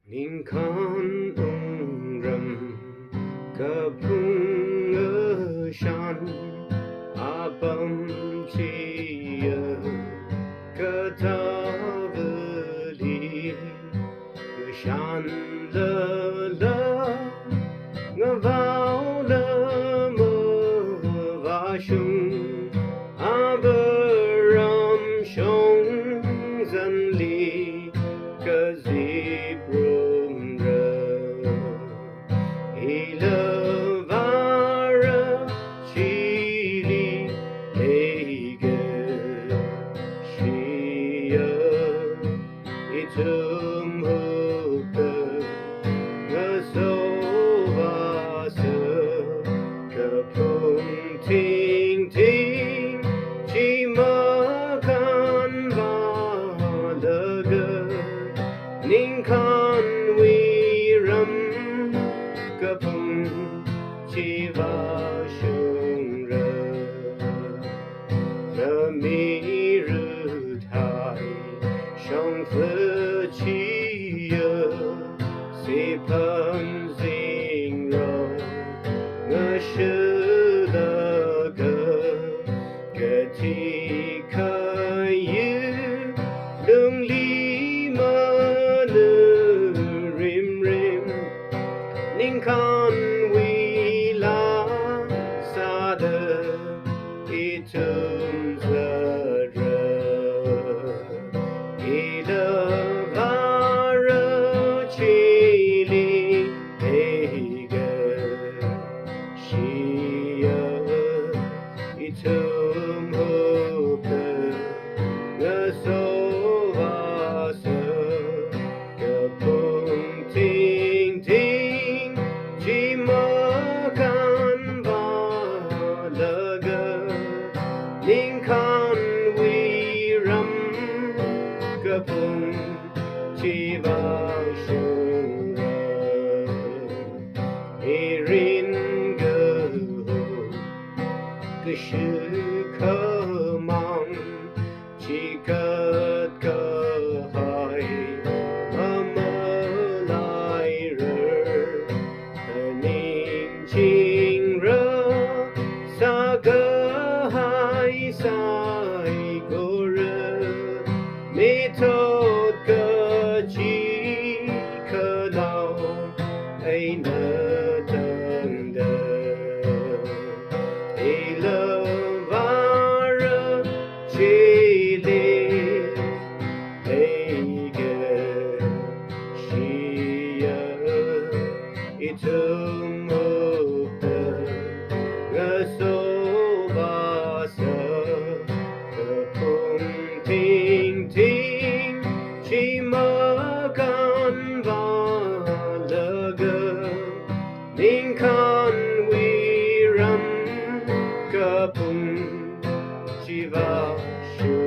Ninh con ung rầm cờ phung ở shan a bum chi cơ ta veli shan lơ lơ ngơ vào lơ mơ và shung a bờ ram shong dân li cơ dịp rum rơ ilavara chili ege shia itum hukka ngasovasa kapung ting ting chi makan valaga ning kan wiram kapung chi va shung ra the mi ru thai shong phe chi ya si pan sing ro nga shu da ga ga ti ka yu lung li ma nu rim rim ning kan wi la sa de itum za ra ida vara chili ega shia itum hope ngasovasa kapung ting ting chi makan valaga ning kan wiram kapung chi va shung ra irin go cái sự khơ mong chỉ cất cơ hai mơ lại rơ ninh chinh rơ xa cơ hai sai cô rơ mi thốt cơ chi khơ nào ấy nơ thân đơ ilavara chili ege shia itum hope ngasovasa kapung ting ting chi makan valaga ning kan wiram kapung chi va shung